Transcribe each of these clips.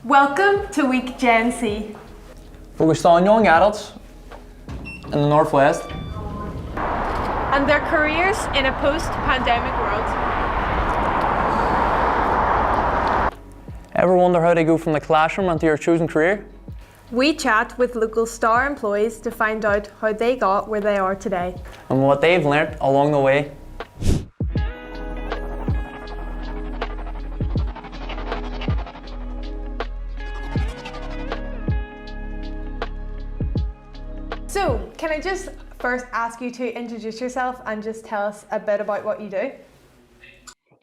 Welcome to Week Gen C. Focused on young adults in the Northwest And their careers in a post-pandemic world. Ever wonder how they go from the classroom into your chosen career? We chat with local STAR employees to find out how they got where they are today. And what they've learnt along the way. So, can I just first ask you to introduce yourself and just tell us a bit about what you do?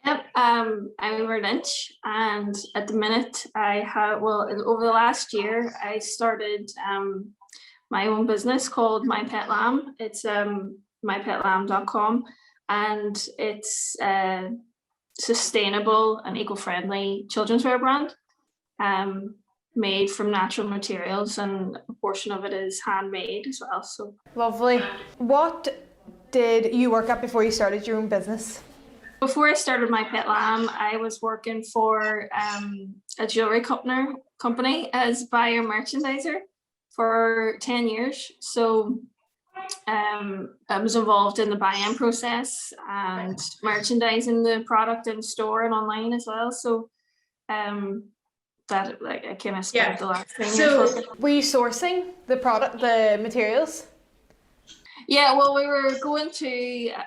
Yep, I'm Aimear Lynch, and at the minute over the last year I started my own business called My Pet Lamb. It's mypetlamb.com, and it's a sustainable and eco-friendly children's wear brand made from natural materials, and a portion of it is handmade as well. So Lovely. What did you work at before you started your own business? before I started My Pet Lamb, I was working for a jewelry company as buyer merchandiser for 10 years. So I was involved in the buy-in process and merchandising the product in store and online as well. So that I kind of spent the last 10 years working. Were you sourcing the materials? Yeah, well, we were going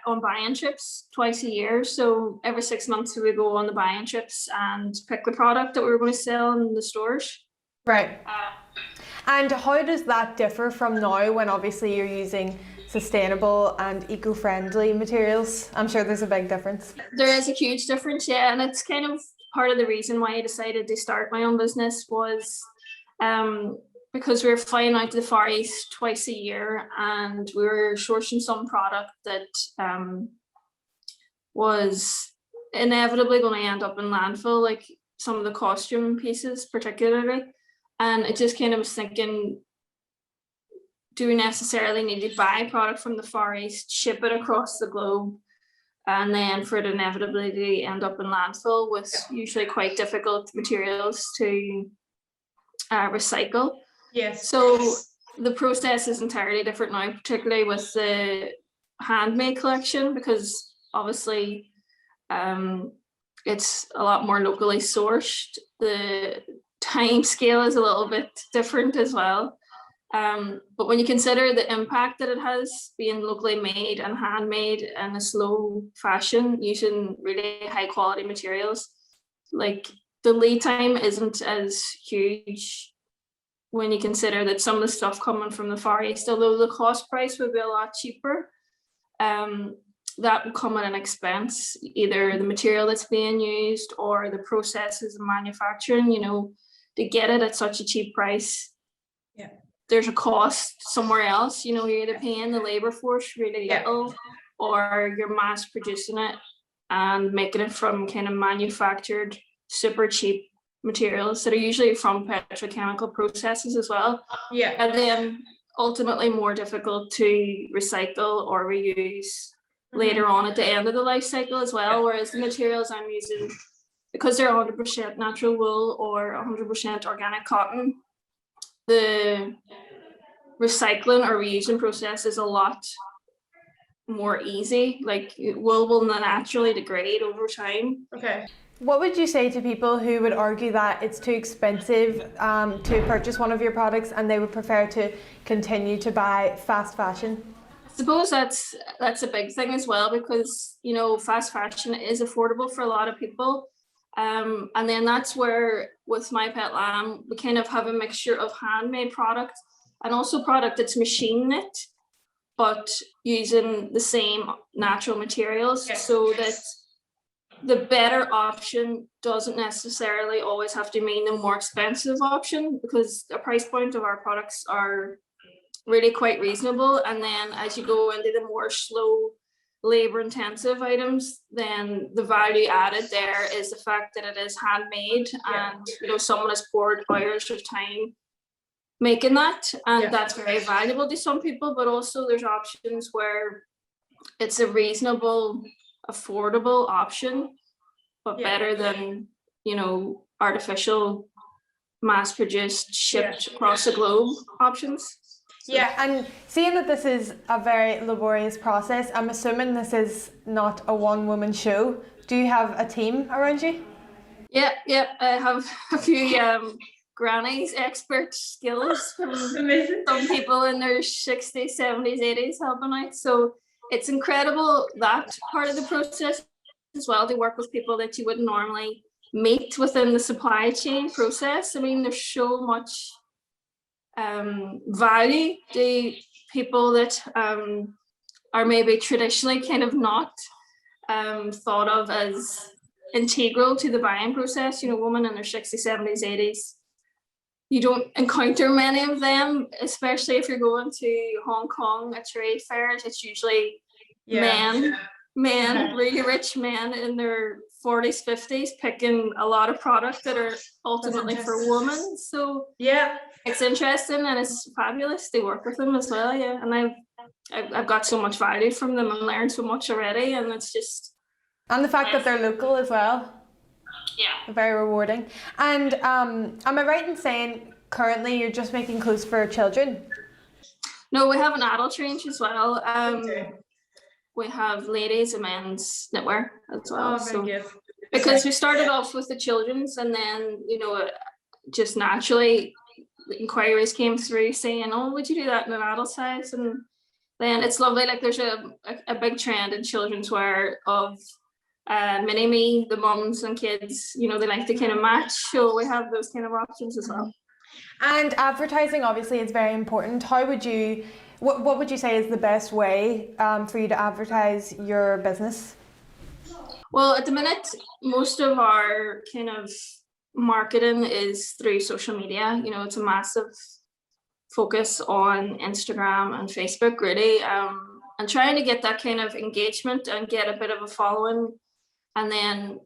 on buy-in trips twice a year. So every 6 months we would go on the buy-in trips and pick the product that we were going to sell in the stores. Right. And how does that differ from now when obviously you're using sustainable and eco-friendly materials? I'm sure there's a big difference. There is a huge difference, yeah. And it's kind of part of the reason why I decided to start my own business was because we were flying out to the Far East twice a year, and we were sourcing some product that was inevitably going to end up in landfill, like some of the costume pieces particularly. And it just kind of was thinking, do we necessarily need to buy product from the Far East, ship it across the globe, and then for it inevitably to end up in landfill with usually quite difficult materials to recycle? Yes. So the process is entirely different now, particularly with the handmade collection, because obviously it's a lot more locally sourced. The time scale is a little bit different as well. But when you consider the impact that it has being locally made and handmade in a slow fashion using really high quality materials, like the lead time isn't as huge when you consider that some of the stuff coming from the Far East, although the cost price would be a lot cheaper, that will come at an expense, either the material that's being used or the processes of manufacturing, to get it at such a cheap price. Yeah. There's a cost somewhere else, you're either paying the labor force really little, or you're mass producing it and making it from kind of manufactured, super cheap materials that are usually from petrochemical processes as well. Yeah. And then ultimately more difficult to recycle or reuse later on at the end of the life cycle as well. Whereas the materials I'm using, because they're 100% natural wool or 100% organic cotton, the recycling or reusing process is a lot more easy. Like wool will naturally degrade over time. Okay. What would you say to people who would argue that it's too expensive to purchase one of your products and they would prefer to continue to buy fast fashion? I suppose that's a big thing as well, because fast fashion is affordable for a lot of people, and then that's where with My Pet Lamb we kind of have a mixture of handmade product and also product that's machine knit but using the same natural materials, so that the better option doesn't necessarily always have to mean the more expensive option, because the price point of our products are really quite reasonable. And then as you go into the more slow labor intensive items, then the value added there is the fact that it is handmade and someone has poured hours of time making that, and that's very valuable to some people. But also there's options where it's a reasonable, affordable option, but better than artificial mass produced, shipped across the globe options. Yeah, and seeing that this is a very laborious process, I'm assuming this is not a one-woman show. Do you have a team around you? Yeah, I have a few grannies, expert skills from some people in their 60s, 70s, 80s helping out. So it's incredible, that part of the process as well, to work with people that you wouldn't normally meet within the supply chain process. I mean, there's so much value to people that are maybe traditionally kind of not thought of as integral to the buying process. You know, women in their 60s, 70s, 80s, you don't encounter many of them, especially if you're going to Hong Kong at trade fairs. It's usually men, really rich men in their 40s, 50s, picking a lot of products that are ultimately for women. So it's interesting, and it's fabulous to work with them as well. Yeah, and I've got so much value from them and learned so much already, and it's just, and the fact that they're local as well. Yeah, very rewarding. And am I right in saying currently you're just making clothes for children? No, we have an adult range as well. We have ladies and men's knitwear as well. Very good. Because we started off with the children's, and then, you know, just naturally inquiries came through saying, oh, would you do that in an adult size? And then it's lovely, like there's a big trend in children's wear of mini me, the mums and kids, you know, they like to kind of match, so we have those kind of options as well. And advertising obviously is very important. How would you, what would you say is the best way for you to advertise your business? Well, at the minute, most of our kind of marketing is through social media. You know, it's a massive focus on Instagram and Facebook, really, and trying to get that kind of engagement and get a bit of a following. And then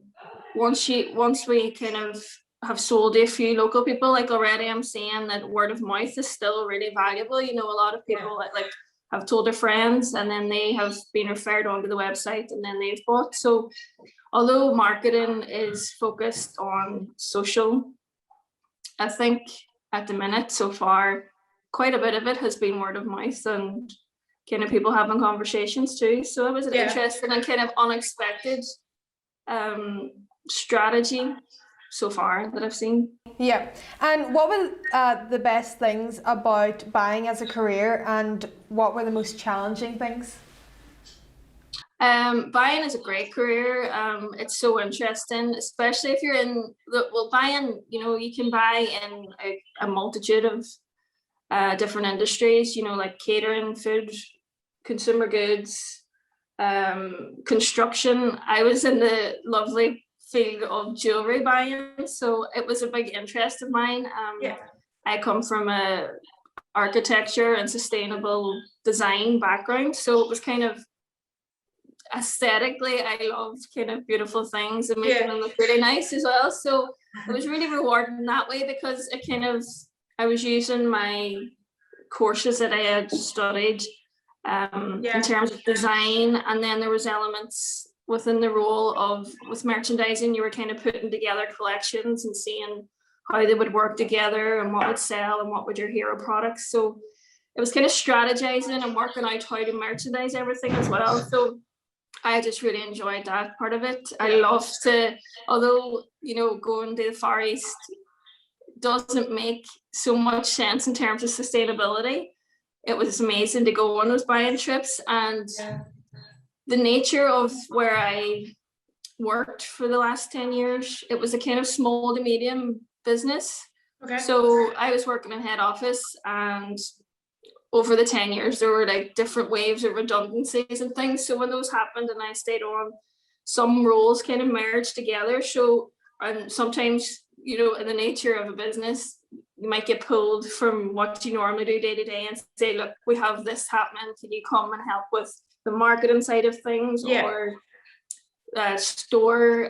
once we kind of have sold to a few local people, like already I'm seeing that word of mouth is still really valuable. You know, a lot of people that like have told their friends, and then they have been referred onto the website, and then they've bought. So although marketing is focused on social, I think at the minute so far, quite a bit of it has been word of mouth and kind of people having conversations too. So it was an interesting and kind of unexpected strategy so far that I've seen. Yeah, and what were the best things about buying as a career, and what were the most challenging things? Buying is a great career. It's so interesting, especially if you're in buying, you know, you can buy in a multitude of different industries, you know, like catering, food, consumer goods, construction. I was in the lovely field of jewelry buying, so it was a big interest of mine. I come from a architecture and sustainable design background, so it was kind of aesthetically, I loved kind of beautiful things and making them look really nice as well. So it was really rewarding that way, because it kind of, I was using my courses that I had studied in terms of design, and then there was elements within the role of, with merchandising, you were kind of putting together collections and seeing how they would work together and what would sell and what would your hero products. So it was kind of strategizing and working out how to merchandise everything as well. So I just really enjoyed that part of it. I love to, although, you know, going to the Far East doesn't make so much sense in terms of sustainability, it was amazing to go on those buying trips. And the nature of where I worked for the last 10 years, it was a kind of small to medium business. So I was working in head office, and over the 10 years, there were like different waves of redundancies and things. So when those happened and I stayed on, some roles kind of merged together. So, and sometimes, you know, in the nature of a business, you might get pulled from what you normally do day to day and say, look, we have this happening. Can you come and help with the marketing side of things, or store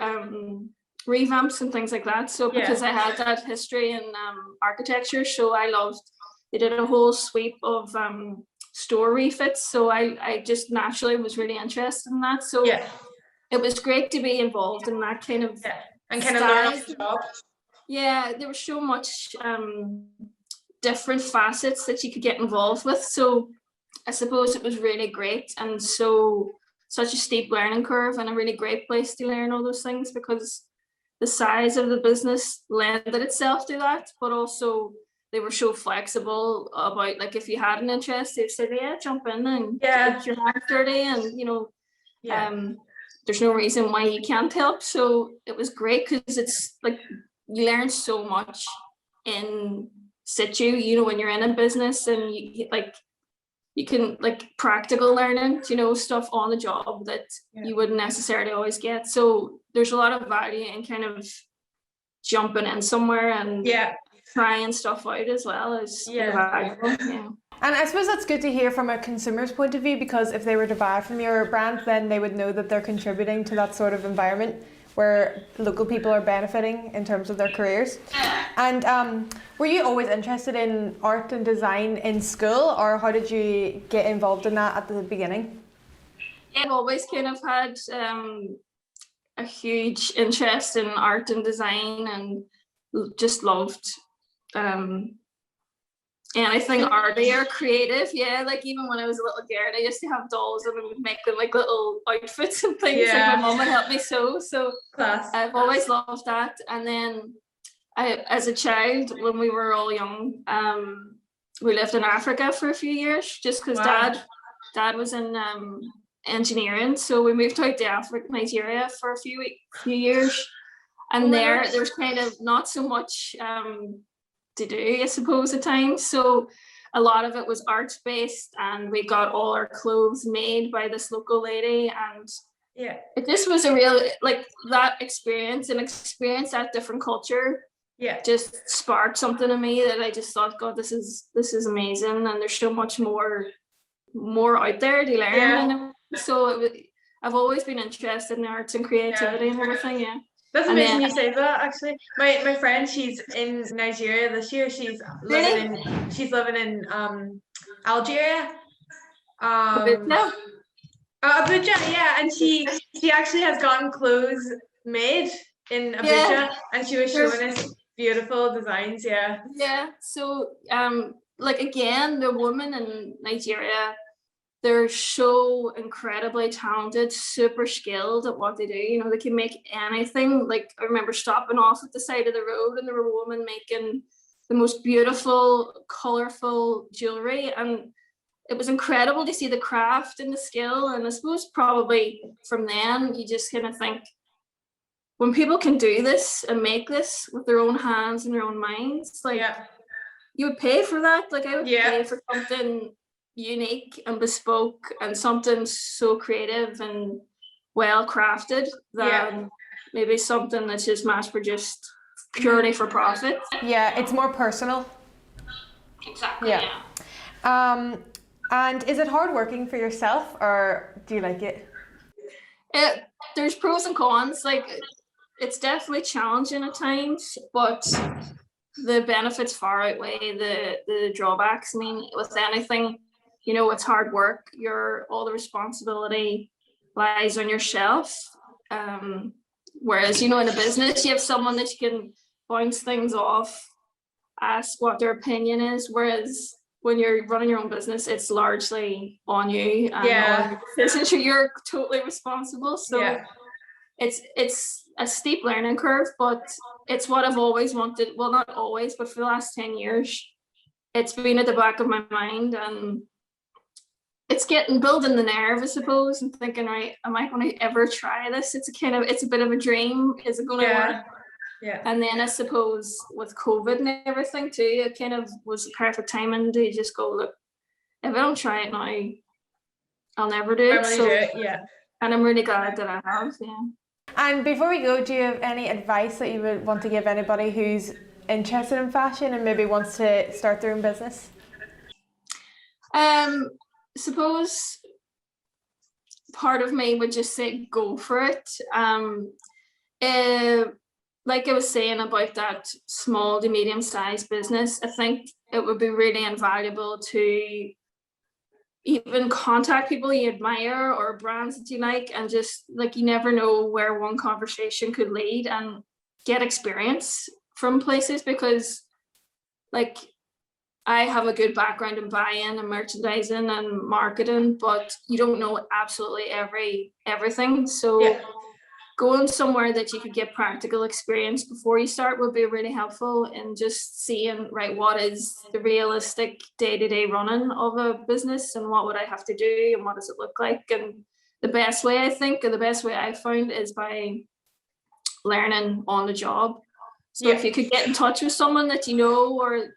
revamps and things like that? So because I had that history in architecture, so I loved, they did a whole sweep of store refits. So I just naturally was really interested in that. So it was great to be involved in that kind of and kind of learn off the job. Yeah, there was so much different facets that you could get involved with. So I suppose it was really great, and such a steep learning curve, and a really great place to learn all those things, because the size of the business lended itself to that, but also they were so flexible about, like, if you had an interest, they'd say, yeah, jump in and get your hands dirty, and there's no reason why you can't help. So it was great, because it's like you learn so much in situ, when you're in a business, and you can, like, practical learning, stuff on the job that you wouldn't necessarily always get. So there's a lot of value in kind of jumping in somewhere and trying stuff out as well as valuable. Yeah. And I suppose that's good to hear from a consumer's point of view, because if they were to buy from your brand, then they would know that they're contributing to that sort of environment where local people are benefiting in terms of their careers. And were you always interested in art and design in school, or how did you get involved in that at the beginning? I've always kind of had a huge interest in art and design, and just loved anything arty or creative. Like even when I was a little girl, I used to have dolls and I would make them like little outfits and things. Like my mum would help me sew. So Class. I've always loved that. And then as a child, when we were all young, we lived in Africa for a few years, just because dad was in engineering. So we moved out to Nigeria for a few years. And there was kind of not so much to do, I suppose, at times. So a lot of it was arts based, and we got all our clothes made by this local lady, and it just was a real, like, that experience that different culture just sparked something in me that I just thought, God, this is amazing, and there's so much more out there to learn. So I've always been interested in arts and creativity and everything. That's amazing you say that, actually. My friend, she's in Nigeria this year. She's living in Algeria. Abuja, and she actually has gotten clothes made in Abuja, and she was showing us beautiful designs. So like, again, the women in Nigeria, they're so incredibly talented, super skilled at what they do. They can make anything. Like, I remember stopping off at the side of the road, and there were women making the most beautiful, colorful jewelry, and it was incredible to see the craft and the skill. And I suppose probably from then you just kind of think, when people can do this and make this with their own hands and their own minds, like, you would pay for that. Like, I would pay for something unique and bespoke and something so creative and well crafted than maybe something that's just mass produced purely for profit. It's more personal. Exactly. And is it hard working for yourself, or do you like it? There's pros and cons. Like, it's definitely challenging at times, but the benefits far outweigh the drawbacks. I mean, with anything, it's hard work. All the responsibility lies on yourself. Whereas, in a business, you have someone that you can bounce things off, ask what their opinion is. Whereas when you're running your own business, it's largely on you. And you're totally responsible. So it's a steep learning curve, but it's what I've always wanted. Well, not always, but for the last 10 years, it's been at the back of my mind, and it's building the nerve, I suppose, and thinking, right, am I going to ever try this? It's a bit of a dream. Is it going to work? And then I suppose with COVID and everything too, it kind of was the perfect timing to just go, look, if I don't try it now, I'll never do it. And I'm really glad that I have. And before we go, do you have any advice that you would want to give anybody who's interested in fashion and maybe wants to start their own business? Suppose part of me would just say go for it. Like I was saying about that small to medium sized business, I think it would be really invaluable to even contact people you admire or brands that you like, and just, like, you never know where one conversation could lead, and get experience from places, because like I have a good background in buying and merchandising and marketing, but you don't know absolutely everything. So Yeah. going somewhere that you could get practical experience before you start would be really helpful in just seeing, right, what is the realistic day-to-day running of a business, and what would I have to do, and what does it look like. And the best way, I think, or the best way I've found, is by learning on the job. So if you could get in touch with someone that you know or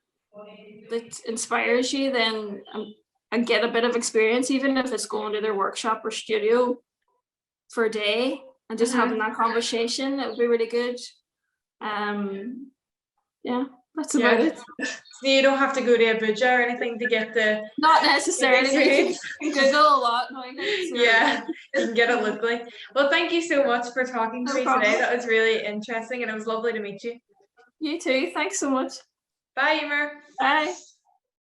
that inspires you, then and get a bit of experience, even if it's going to their workshop or studio for a day and just having that conversation, it would be really good. Yeah, that's about it. So you don't have to go to Abuja or anything to get the Not necessarily. experience. You can Google a lot now. So Yeah, you can get it locally. Well, thank you so much for talking to No me problem. today. That was really interesting, and it was lovely to meet you. You too. Thanks so much. Bye, Aimear. Bye.